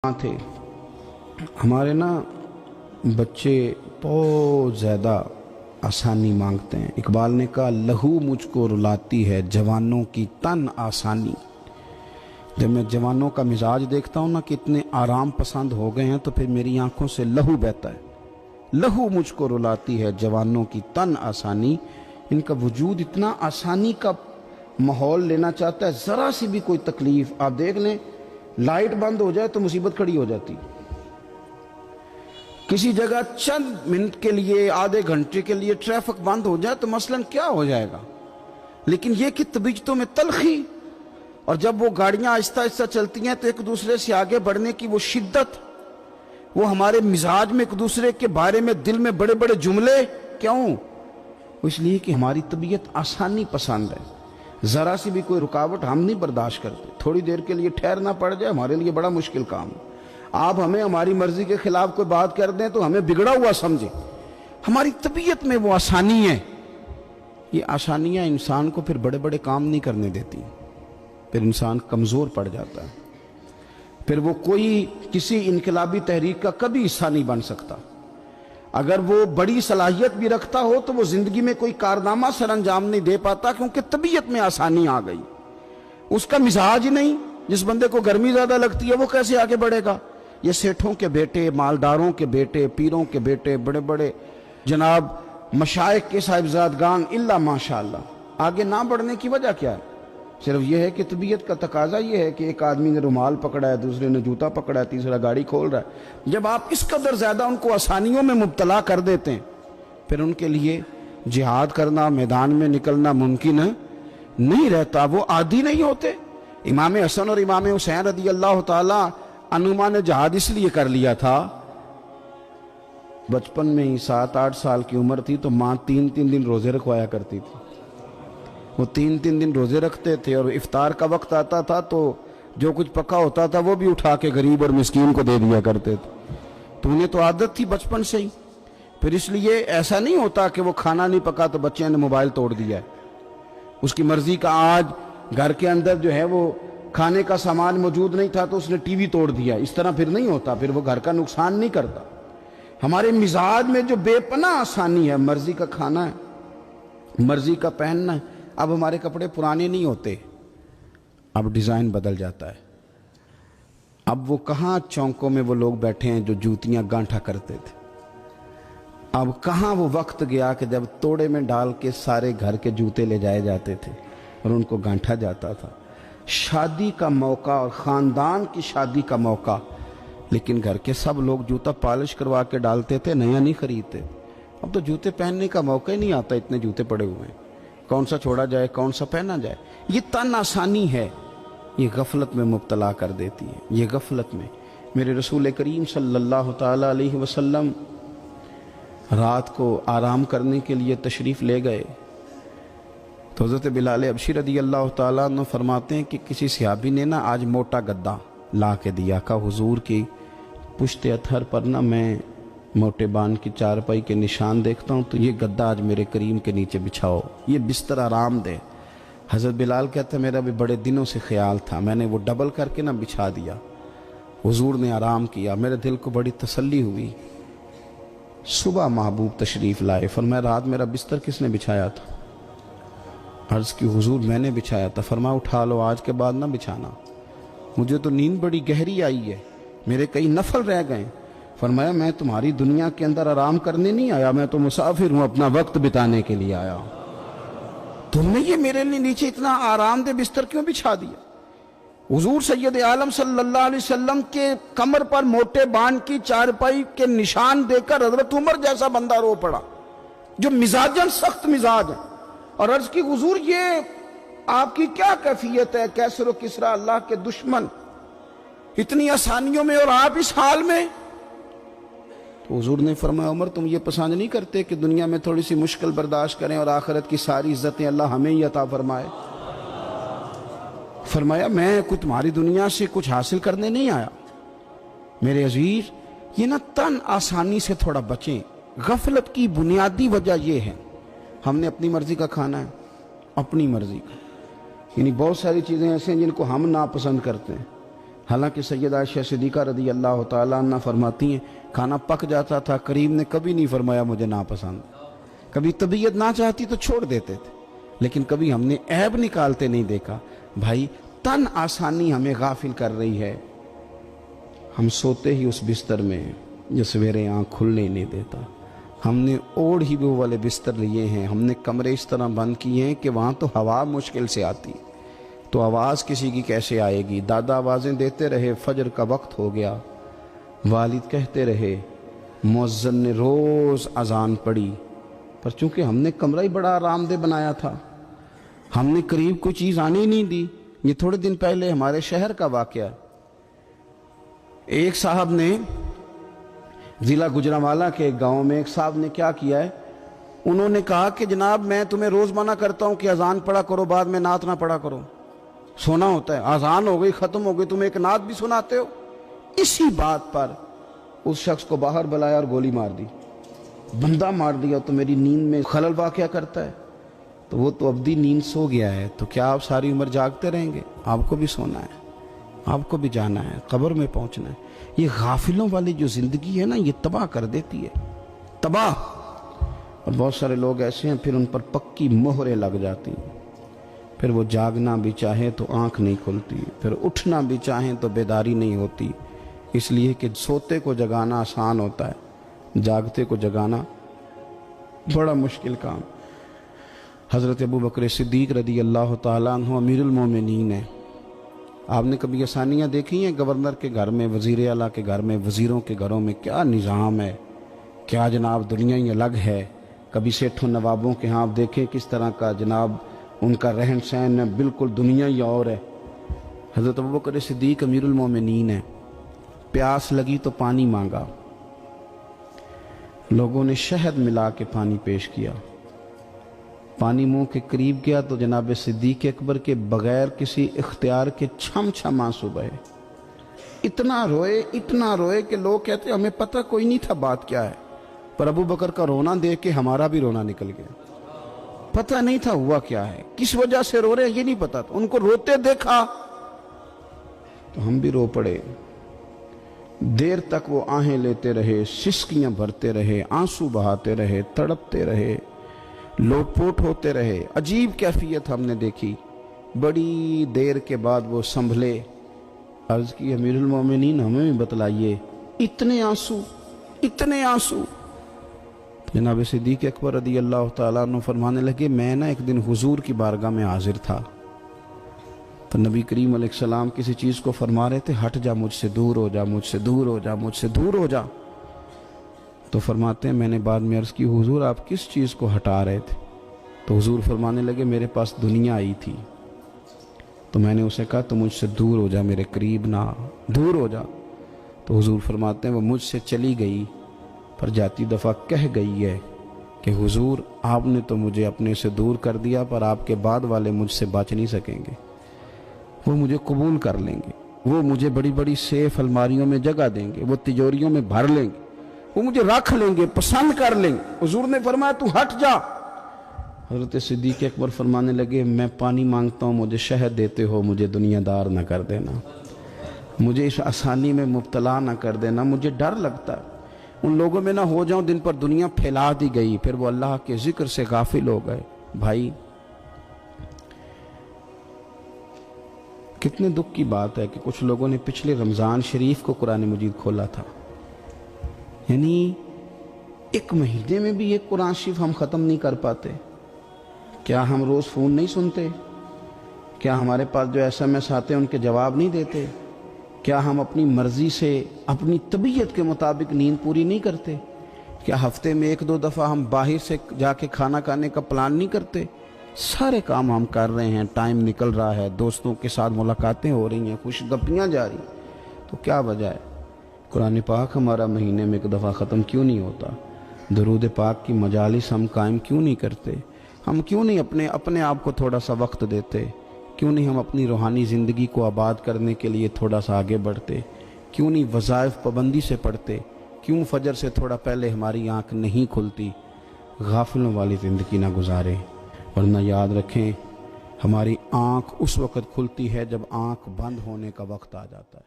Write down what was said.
تھے ہمارے نا بچے بہت زیادہ آسانی مانگتے ہیں۔ اقبال نے کہا لہو مجھ کو رلاتی ہے جوانوں کی تن آسانی۔ جب میں جوانوں کا مزاج دیکھتا ہوں نا کہ اتنے آرام پسند ہو گئے ہیں تو پھر میری آنکھوں سے لہو بہتا ہے۔ لہو مجھ کو رلاتی ہے جوانوں کی تن آسانی۔ ان کا وجود اتنا آسانی کا ماحول لینا چاہتا ہے، ذرا سی بھی کوئی تکلیف آپ دیکھ لیں، لائٹ بند ہو جائے تو مصیبت کھڑی ہو جاتی۔ کسی جگہ چند منٹ کے لیے، آدھے گھنٹے کے لیے ٹریفک بند ہو جائے تو مثلاً کیا ہو جائے گا، لیکن یہ کہ طبیعتوں میں تلخی، اور جب وہ گاڑیاں آہستہ آہستہ چلتی ہیں تو ایک دوسرے سے آگے بڑھنے کی وہ شدت، وہ ہمارے مزاج میں ایک دوسرے کے بارے میں دل میں بڑے بڑے جملے، کیوں؟ اس لیے کہ ہماری طبیعت آسانی پسند ہے۔ ذرا سی بھی کوئی رکاوٹ ہم نہیں برداشت کرتے، تھوڑی دیر کے لیے ٹھہرنا پڑ جائے ہمارے لیے بڑا مشکل کام ہے۔ آپ ہمیں ہماری مرضی کے خلاف کوئی بات کر دیں تو ہمیں بگڑا ہوا سمجھیں، ہماری طبیعت میں وہ آسانی ہے۔ یہ آسانیاں انسان کو پھر بڑے بڑے کام نہیں کرنے دیتی، پھر انسان کمزور پڑ جاتا ہے، پھر وہ کوئی کسی انقلابی تحریک کا کبھی حصہ نہیں بن سکتا۔ اگر وہ بڑی صلاحیت بھی رکھتا ہو تو وہ زندگی میں کوئی کارنامہ سر انجام نہیں دے پاتا، کیونکہ طبیعت میں آسانی آ گئی، اس کا مزاج ہی نہیں۔ جس بندے کو گرمی زیادہ لگتی ہے وہ کیسے آگے بڑھے گا؟ یہ سیٹھوں کے بیٹے، مالداروں کے بیٹے، پیروں کے بیٹے، بڑے بڑے جناب مشائخ کے صاحبزادگان، الا ماشاءاللہ، آگے نہ بڑھنے کی وجہ کیا ہے؟ صرف یہ ہے کہ طبیعت کا تقاضا یہ ہے کہ ایک آدمی نے رومال پکڑا ہے، دوسرے نے جوتا پکڑا ہے، تیسرا گاڑی کھول رہا ہے۔ جب آپ اس قدر زیادہ ان کو آسانیوں میں مبتلا کر دیتے ہیں، پھر ان کے لیے جہاد کرنا، میدان میں نکلنا ممکن نہیں رہتا، وہ عادی نہیں ہوتے۔ امام حسن اور امام حسین رضی اللہ تعالی عنہما نے جہاد اس لیے کر لیا تھا، بچپن میں ہی 7-8 سال کی عمر تھی تو ماں 3 دن روزے رکھوایا کرتی تھی۔ وہ 3 دن روزے رکھتے تھے، اور افطار کا وقت آتا تھا تو جو کچھ پکا ہوتا تھا وہ بھی اٹھا کے غریب اور مسکین کو دے دیا کرتے تھے۔ تو انہیں تو عادت تھی بچپن سے ہی۔ پھر اس لیے ایسا نہیں ہوتا کہ وہ کھانا نہیں پکا تو بچے نے موبائل توڑ دیا ہے، اس کی مرضی کا آج گھر کے اندر جو ہے وہ کھانے کا سامان موجود نہیں تھا تو اس نے ٹی وی توڑ دیا، اس طرح پھر نہیں ہوتا، پھر وہ گھر کا نقصان نہیں کرتا۔ ہمارے مزاج میں جو بے پناہ آسانی ہے، مرضی کا کھانا ہے، مرضی کا پہننا ہے۔ اب ہمارے کپڑے پرانے نہیں ہوتے، اب ڈیزائن بدل جاتا ہے۔ اب وہ کہاں چونکوں میں وہ لوگ بیٹھے ہیں جو جوتیاں گانٹھا کرتے تھے، اب کہاں وہ وقت گیا کہ جب توڑے میں ڈال کے سارے گھر کے جوتے لے جائے جاتے تھے اور ان کو گانٹھا جاتا تھا۔ شادی کا موقع اور خاندان کی شادی کا موقع، لیکن گھر کے سب لوگ جوتا پالش کروا کے ڈالتے تھے، نیا نہیں خریدتے۔ اب تو جوتے پہننے کا موقع ہی نہیں آتا، اتنے جوتے پڑے ہوئے ہیں، کون سا چھوڑا جائے، کون سا پہنا جائے۔ یہ تن آسانی ہے، یہ غفلت میں مبتلا کر دیتی ہے۔ یہ غفلت میں میرے رسول کریم صلی اللہ تعالی علیہ وسلم رات کو آرام کرنے کے لیے تشریف لے گئے تو حضرت بلال حبشی رضی اللہ تعالیٰ عنہ فرماتے ہیں کہ کسی صحابی نے نا آج موٹا گدا لا کے دیا، کہا حضور کی پشت اتھر پر نا میں موٹے بان کی چارپائی کے نشان دیکھتا ہوں، تو یہ گدا آج میرے کریم کے نیچے بچھاؤ، یہ بستر آرام دے۔ حضرت بلال کہتے ہیں میرا بھی بڑے دنوں سے خیال تھا، میں نے وہ ڈبل کر کے نا بچھا دیا، حضور نے آرام کیا، میرے دل کو بڑی تسلی ہوئی۔ صبح محبوب تشریف لائے، فرمایا رات میرا بستر کس نے بچھایا تھا؟ عرض کی حضور میں نے بچھایا تھا۔ فرمایا اٹھا لو، آج کے بعد نہ بچھانا، مجھے تو نیند بڑی گہری آئی ہے، میرے کئی نفل رہ گئے۔ فرمایا میں تمہاری دنیا کے اندر آرام کرنے نہیں آیا، میں تو مسافر ہوں، اپنا وقت بتانے کے لیے آیا ہوں۔ تم نے یہ میرے لیے نیچے اتنا آرام دہ بستر کیوں بچھا دیا؟ حضور سید عالم صلی اللہ علیہ وسلم کے کمر پر موٹے بان کی چارپائی کے نشان دے کر حضرت عمر جیسا بندہ رو پڑا جو مزاجن سخت مزاج ہے، اور عرض کی حضور یہ آپ کی کیا کیفیت ہے؟ کیسر و کسرا اللہ کے دشمن اتنی آسانیوں میں اور آپ اس حال میں؟ تو حضور نے فرمایا عمر تم یہ پسند نہیں کرتے کہ دنیا میں تھوڑی سی مشکل برداشت کریں اور آخرت کی ساری عزتیں اللہ ہمیں ہی عطا فرمائے؟ فرمایا میں کچھ تمہاری دنیا سے کچھ حاصل کرنے نہیں آیا۔ میرے عزیز یہ نا تن آسانی سے تھوڑا بچیں۔ غفلت کی بنیادی وجہ یہ ہے ہم نے اپنی مرضی کا کھانا ہے، اپنی مرضی کا، یعنی بہت ساری چیزیں ایسے ہیں جن کو ہم ناپسند کرتے ہیں، حالانکہ سیدہ عائشہ صدیقہ رضی اللہ تعالیٰ عنہ فرماتی ہیں کھانا پک جاتا تھا، کریم نے کبھی نہیں فرمایا مجھے ناپسند، کبھی طبیعت نہ چاہتی تو چھوڑ دیتے تھے، لیکن کبھی ہم نے عیب نکالتے نہیں دیکھا۔ بھائی تن آسانی ہمیں غافل کر رہی ہے، ہم سوتے ہی اس بستر میں جو سویرے آنکھ کھلنے نہیں دیتا، ہم نے اوڑھ ہی وہ والے بستر لیے ہیں، ہم نے کمرے اس طرح بند کیے ہیں کہ وہاں تو ہوا مشکل سے آتی، تو آواز کسی کی کیسے آئے گی؟ دادا آوازیں دیتے رہے فجر کا وقت ہو گیا، والد کہتے رہے، مؤذن نے روز اذان پڑھی، پر چونکہ ہم نے کمرہ ہی بڑا آرام دہ بنایا تھا، ہم نے قریب کوئی چیز آنے ہی نہیں دی۔ یہ تھوڑے دن پہلے ہمارے شہر کا واقعہ، ایک صاحب نے ضلع گجرانوالہ کے ایک گاؤں میں ایک صاحب نے کیا کیا ہے، انہوں نے کہا کہ جناب میں تمہیں روز منع کرتا ہوں کہ اذان پڑھا کرو، بعد میں نعت نہ پڑھا کرو، سونا ہوتا ہے، اذان ہو گئی ختم ہو گئی، تم ایک نعت بھی سناتے ہو۔ اسی بات پر اس شخص کو باہر بلایا اور گولی مار دی، بندہ مار دیا، تو میری نیند میں خلل واقعہ کرتا ہے، تو وہ تو ابدی نیند سو گیا ہے، تو کیا آپ ساری عمر جاگتے رہیں گے؟ آپ کو بھی سونا ہے، آپ کو بھی جانا ہے، قبر میں پہنچنا ہے۔ یہ غافلوں والی جو زندگی ہے نا، یہ تباہ کر دیتی ہے، تباہ۔ اور بہت سارے لوگ ایسے ہیں پھر ان پر پکی مہریں لگ جاتی ہیں، پھر وہ جاگنا بھی چاہے تو آنکھ نہیں کھلتی، پھر اٹھنا بھی چاہیں تو بیداری نہیں ہوتی، اس لیے کہ سوتے کو جگانا آسان ہوتا ہے، جاگتے کو جگانا بڑا مشکل کام۔ حضرت ابو بکر صدیق رضی اللہ تعالیٰ عنہ امیر المومنین ہیں، آپ نے کبھی آسانیاں دیکھی ہیں؟ گورنر کے گھر میں، وزیر اعلیٰ کے گھر میں، وزیروں کے گھروں میں کیا نظام ہے، کیا جناب دنیا ہی الگ ہے۔ کبھی سیٹھوں نوابوں کے ہاں آپ دیکھیں کس طرح کا جناب ان کا رہن سہن ہے، بالکل دنیا ہی اور ہے۔ حضرت ابو بکر صدیق امیر المومنین ہیں، پیاس لگی تو پانی مانگا، لوگوں نے شہد ملا کے پانی پیش کیا، پانی منہ کے قریب گیا تو جناب صدیق اکبر کے بغیر کسی اختیار کے چھم چھم آنسو بہے، اتنا روئے کہ لوگ کہتے ہمیں پتہ کوئی نہیں تھا بات کیا ہے، پر ابو بکر کا رونا دیکھ کے ہمارا بھی رونا نکل گیا، پتہ نہیں تھا ہوا کیا ہے، کس وجہ سے رو رہے ہیں یہ نہیں پتا تھا، ان کو روتے دیکھا تو ہم بھی رو پڑے۔ دیر تک وہ آہیں لیتے رہے، سسکیاں بھرتے رہے، آنسو بہاتے رہے، تڑپتے رہے، لوٹ پوٹ ہوتے رہے، عجیب کیفیت ہم نے دیکھی۔ بڑی دیر کے بعد وہ سنبھلے، عرض کی امیر المومنین ہمیں بھی بتلائیے، اتنے آنسو۔ جناب صدیق اکبر رضی اللہ تعالیٰ عنہ فرمانے لگے، میں ایک دن حضور کی بارگاہ میں حاضر تھا، تو نبی کریم علیہ السلام کسی چیز کو فرما رہے تھے، ہٹ جا، مجھ سے دور ہو جا، مجھ سے دور ہو جا، مجھ سے دور ہو جا، تو فرماتے ہیں میں نے بعد میں عرض کی حضور آپ کس چیز کو ہٹا رہے تھے؟ تو حضور فرمانے لگے میرے پاس دنیا آئی تھی، تو میں نے اسے کہا تو مجھ سے دور ہو جا، میرے قریب نہ، دور ہو جا، تو حضور فرماتے ہیں وہ مجھ سے چلی گئی، پر جاتی دفعہ کہہ گئی ہے کہ حضور آپ نے تو مجھے اپنے سے دور کر دیا، پر آپ کے بعد والے مجھ سے بچ نہیں سکیں گے، وہ مجھے قبول کر لیں گے، وہ مجھے بڑی بڑی سیف الماریوں میں جگہ دیں گے، وہ تجوریوں میں بھر لیں گے، وہ مجھے رکھ لیں گے، پسند کر لیں گے۔ حضور نے فرمایا تو ہٹ جا۔ حضرت صدیق اکبر فرمانے لگے میں پانی مانگتا ہوں، مجھے شہد دیتے ہو، مجھے دنیا دار نہ کر دینا، مجھے اس آسانی میں مبتلا نہ کر دینا، مجھے ڈر لگتا ہے ان لوگوں میں نہ ہو جاؤں جن پر دنیا پھیلا دی گئی، پھر وہ اللہ کے ذکر سے غافل ہو گئے۔ بھائی کتنے دکھ کی بات ہے کہ کچھ لوگوں نے پچھلے رمضان شریف کو قرآن مجید کھولا تھا، یعنی ایک مہینے میں بھی ایک قرآن شریف ہم ختم نہیں کر پاتے۔ کیا ہم روز فون نہیں سنتے؟ کیا ہمارے پاس جو SMS آتے ہیں ان کے جواب نہیں دیتے؟ کیا ہم اپنی مرضی سے اپنی طبیعت کے مطابق نیند پوری نہیں کرتے؟ کیا ہفتے میں 1-2 دفعہ ہم باہر سے جا کے کھانا کھانے کا پلان نہیں کرتے؟ سارے کام ہم کر رہے ہیں، ٹائم نکل رہا ہے، دوستوں کے ساتھ ملاقاتیں ہو رہی ہیں، خوش گپیاں جاری، تو کیا وجہ ہے؟ قرآن پاک ہمارا مہینے میں 1 دفعہ ختم کیوں نہیں ہوتا؟ درود پاک کی مجالس ہم قائم کیوں نہیں کرتے؟ ہم کیوں نہیں اپنے آپ کو تھوڑا سا وقت دیتے؟ کیوں نہیں ہم اپنی روحانی زندگی کو آباد کرنے کے لیے تھوڑا سا آگے بڑھتے؟ کیوں نہیں وظائف پابندی سے پڑھتے؟ کیوں فجر سے تھوڑا پہلے ہماری آنکھ نہیں کھلتی؟ غافلوں والی زندگی نہ گزارے، ورنہ یاد رکھیں ہماری آنکھ اس وقت کھلتی ہے جب آنکھ بند ہونے کا وقت آ جاتا ہے۔